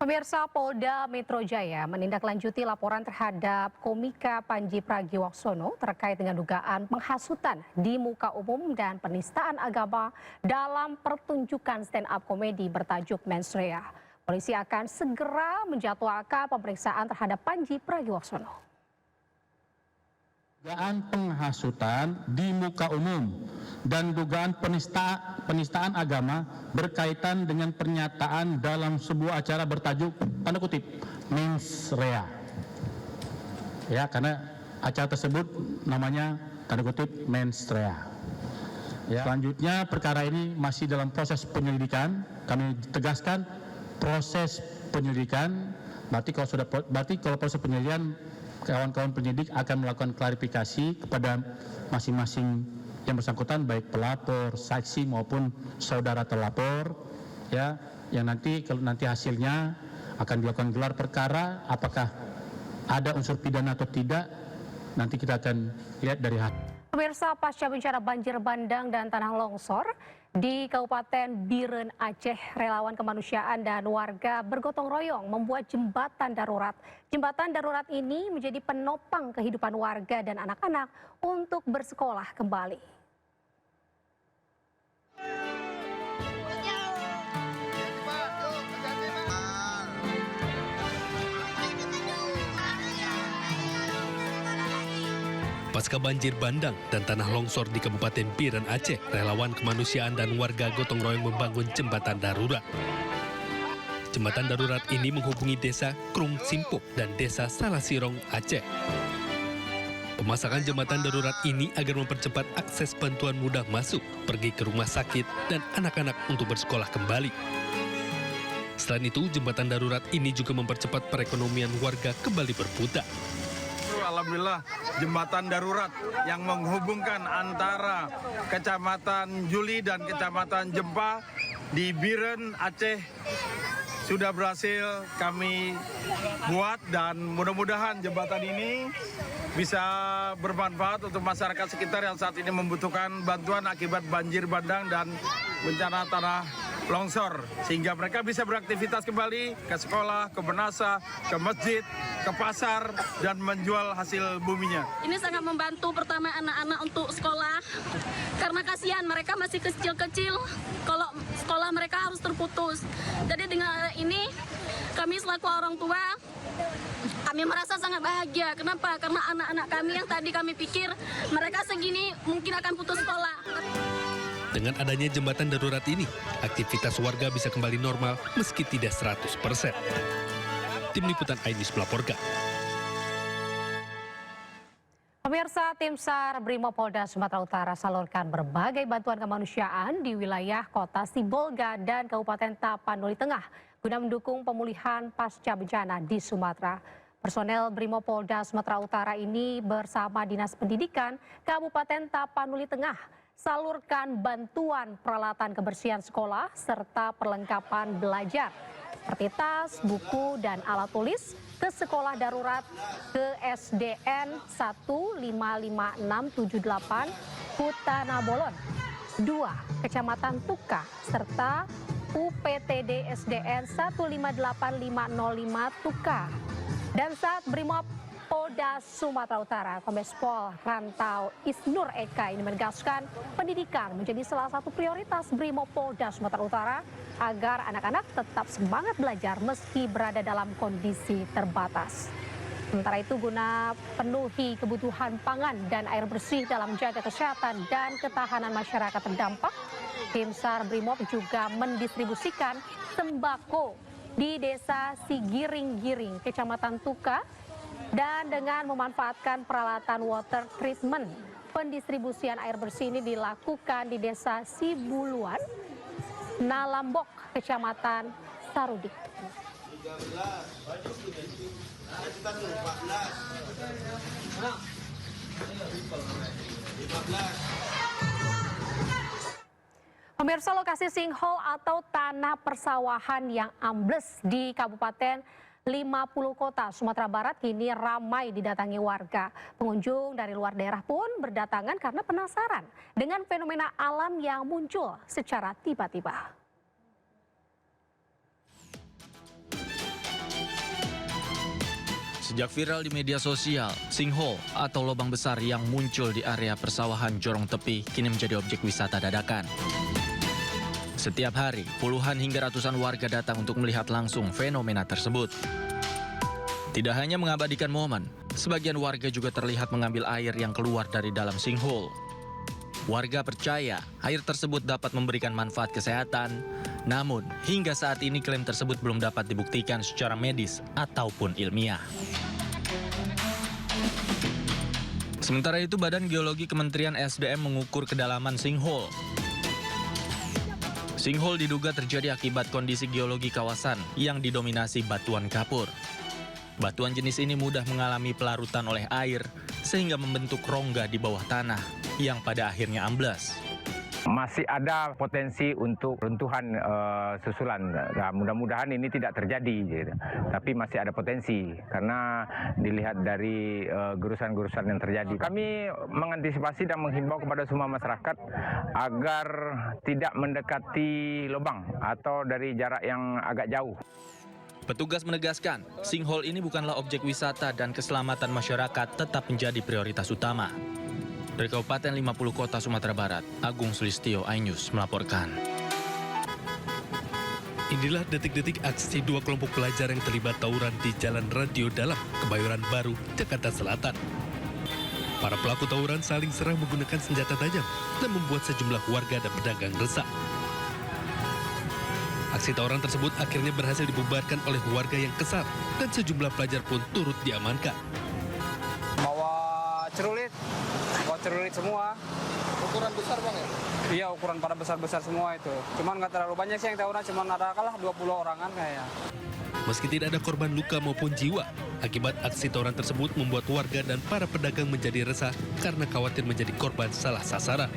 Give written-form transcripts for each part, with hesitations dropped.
Pemirsa, Polda Metro Jaya menindaklanjuti laporan terhadap komika Panji Pragiwaksono terkait dengan dugaan penghasutan di muka umum dan penistaan agama dalam pertunjukan stand-up komedi bertajuk Mens Rea. Polisi akan segera menjadwalkan pemeriksaan terhadap Panji Pragiwaksono. Dugaan penghasutan di muka umum dan dugaan penistaan agama berkaitan dengan pernyataan dalam sebuah acara bertajuk tanda kutip Mens Rea. Ya, karena acara tersebut namanya tanda kutip Mens Rea. Ya. Selanjutnya perkara ini masih dalam proses penyelidikan. Kami tegaskan proses penyelidikan. Berarti kalau proses penyelidikan, kawan-kawan penyidik akan melakukan klarifikasi kepada masing-masing yang bersangkutan, baik pelapor, saksi maupun saudara terlapor, ya, yang kalau nanti hasilnya akan dilakukan gelar perkara, apakah ada unsur pidana atau tidak, nanti kita akan lihat dari hasil. Pemirsa, pasca bencana banjir bandang dan tanah longsor di Kabupaten Biren, Aceh, relawan kemanusiaan dan warga bergotong royong membuat jembatan darurat. Jembatan darurat ini menjadi penopang kehidupan warga dan anak-anak untuk bersekolah kembali. Pasca banjir bandang dan tanah longsor di Kabupaten Biren, Aceh, relawan kemanusiaan dan warga gotong royong membangun jembatan darurat. Jembatan darurat ini menghubungi desa Krung Simpuk dan desa Salasirong, Aceh. Pemasangan jembatan darurat ini agar mempercepat akses bantuan mudah masuk, pergi ke rumah sakit, dan anak-anak untuk bersekolah kembali. Selain itu, jembatan darurat ini juga mempercepat perekonomian warga kembali berputar. Alhamdulillah, jembatan darurat yang menghubungkan antara Kecamatan Juli dan Kecamatan Jempa di Biren, Aceh sudah berhasil kami buat, dan mudah-mudahan jembatan ini bisa bermanfaat untuk masyarakat sekitar yang saat ini membutuhkan bantuan akibat banjir bandang dan bencana tanah longsor, sehingga mereka bisa beraktivitas kembali ke sekolah, ke benasa, ke masjid, ke pasar, dan menjual hasil buminya. Ini sangat membantu pertama anak-anak untuk sekolah, karena kasihan mereka masih kecil-kecil, kalau sekolah mereka harus terputus. Jadi dengan ini kami selaku orang tua, kami merasa sangat bahagia. Kenapa? Karena anak-anak kami yang tadi kami pikir mereka segini mungkin akan putus sekolah. Dengan adanya jembatan darurat ini, aktivitas warga bisa kembali normal meski tidak 100%. Tim Liputan Ainis melaporkan. Pemirsa, tim SAR Brimopolda Sumatera Utara salurkan berbagai bantuan kemanusiaan di wilayah Kota Sibolga dan Kabupaten Tapanuli Tengah guna mendukung pemulihan pasca bencana di Sumatera. Personel Brimopolda Sumatera Utara ini bersama Dinas Pendidikan Kabupaten Tapanuli Tengah salurkan bantuan peralatan kebersihan sekolah serta perlengkapan belajar seperti tas, buku, dan alat tulis ke sekolah darurat ke SDN 1555678 Kutana Bolon 2 Kecamatan Tuka serta UPTD SDN 1585505 Tuka. Dan saat Brimob Polda Sumatera Utara, Kombes Pol Rantau Isnur Eka ini menegaskan pendidikan menjadi salah satu prioritas Brimob Polda Sumatera Utara agar anak-anak tetap semangat belajar meski berada dalam kondisi terbatas. Sementara itu guna penuhi kebutuhan pangan dan air bersih dalam menjaga kesehatan dan ketahanan masyarakat terdampak, tim SAR Brimob juga mendistribusikan sembako di Desa Sigiring-Giring, Kecamatan Tuka, dan dengan memanfaatkan peralatan water treatment. Pendistribusian air bersih ini dilakukan di Desa Sibuluan, Nalambok, Kecamatan Sarudik. Pemirsa, lokasi sinkhole atau tanah persawahan yang ambles di Kabupaten 50 kota Sumatera Barat kini ramai didatangi warga. Pengunjung dari luar daerah pun berdatangan karena penasaran dengan fenomena alam yang muncul secara tiba-tiba. Sejak viral di media sosial, sinkhole atau lubang besar yang muncul di area persawahan Jorong Tepi kini menjadi objek wisata dadakan. Setiap hari, puluhan hingga ratusan warga datang untuk melihat langsung fenomena tersebut. Tidak hanya mengabadikan momen, sebagian warga juga terlihat mengambil air yang keluar dari dalam sinkhole. Warga percaya air tersebut dapat memberikan manfaat kesehatan, namun hingga saat ini klaim tersebut belum dapat dibuktikan secara medis ataupun ilmiah. Sementara itu, Badan Geologi Kementerian SDM mengukur kedalaman sinkhole. Sinkhole diduga terjadi akibat kondisi geologi kawasan yang didominasi batuan kapur. Batuan jenis ini mudah mengalami pelarutan oleh air sehingga membentuk rongga di bawah tanah yang pada akhirnya amblas. Masih ada potensi untuk runtuhan susulan. Nah, mudah-mudahan ini tidak terjadi, gitu. Tapi masih ada potensi karena dilihat dari gerusan-gerusan yang terjadi. Kami mengantisipasi dan menghimbau kepada semua masyarakat agar tidak mendekati lubang atau dari jarak yang agak jauh. Petugas menegaskan, sinkhole ini bukanlah objek wisata dan keselamatan masyarakat tetap menjadi prioritas utama. Dari Kabupaten 50 Kota Sumatera Barat, Agung Sulistyo, iNews melaporkan. Inilah detik-detik aksi dua kelompok pelajar yang terlibat tawuran di Jalan Radio Dalam, Kebayoran Baru, Jakarta Selatan. Para pelaku tawuran saling serang menggunakan senjata tajam dan membuat sejumlah warga dan pedagang resah. Aksi tawuran tersebut akhirnya berhasil dibubarkan oleh warga yang kesal dan sejumlah pelajar pun turut diamankan. Bawa celurit semua. Ukuran besar bang ya? Iya, ukuran pada besar-besar semua itu. Cuman nggak terlalu banyak sih yang tawuran, cuman ada kalah 20 orangan kayaknya. Meski tidak ada korban luka maupun jiwa, akibat aksi tawuran tersebut membuat warga dan para pedagang menjadi resah karena khawatir menjadi korban salah sasaran.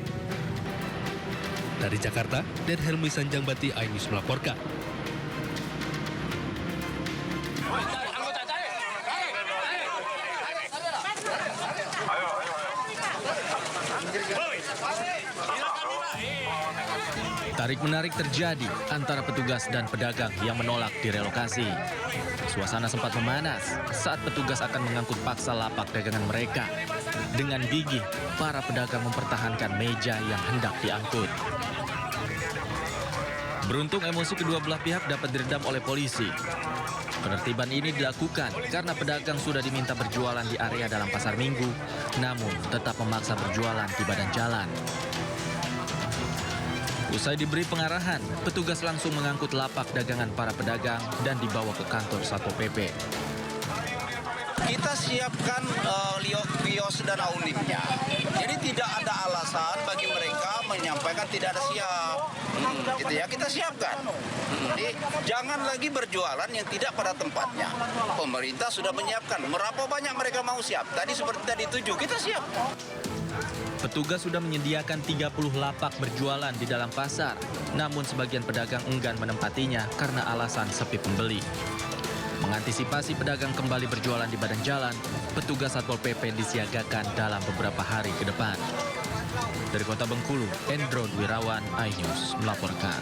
Dari Jakarta, Dan Helmi Sanjangbati, iNews melaporkan. Tarik-menarik terjadi antara petugas dan pedagang yang menolak direlokasi. Suasana sempat memanas saat petugas akan mengangkut paksa lapak dagangan mereka. Dengan gigih, para pedagang mempertahankan meja yang hendak diangkut. Beruntung emosi kedua belah pihak dapat diredam oleh polisi. Penertiban ini dilakukan karena pedagang sudah diminta berjualan di area dalam pasar Minggu, namun tetap memaksa berjualan di badan jalan. Usai diberi pengarahan, petugas langsung mengangkut lapak dagangan para pedagang dan dibawa ke kantor Satpol PP. Kita siapkan kios dan unitnya. Jadi tidak ada alasan bagi mereka menyampaikan tidak ada siap. Gitu ya, kita siapkan. Jadi jangan lagi berjualan yang tidak pada tempatnya. Pemerintah sudah menyiapkan. Berapa banyak mereka mau siap? Tadi seperti tadi 7, kita siap. Petugas sudah menyediakan 30 lapak berjualan di dalam pasar. Namun sebagian pedagang enggan menempatinya karena alasan sepi pembeli. Mengantisipasi pedagang kembali berjualan di badan jalan, petugas Satpol PP disiagakan dalam beberapa hari ke depan. Dari Kota Bengkulu, Endro Dwirawan, iNews melaporkan.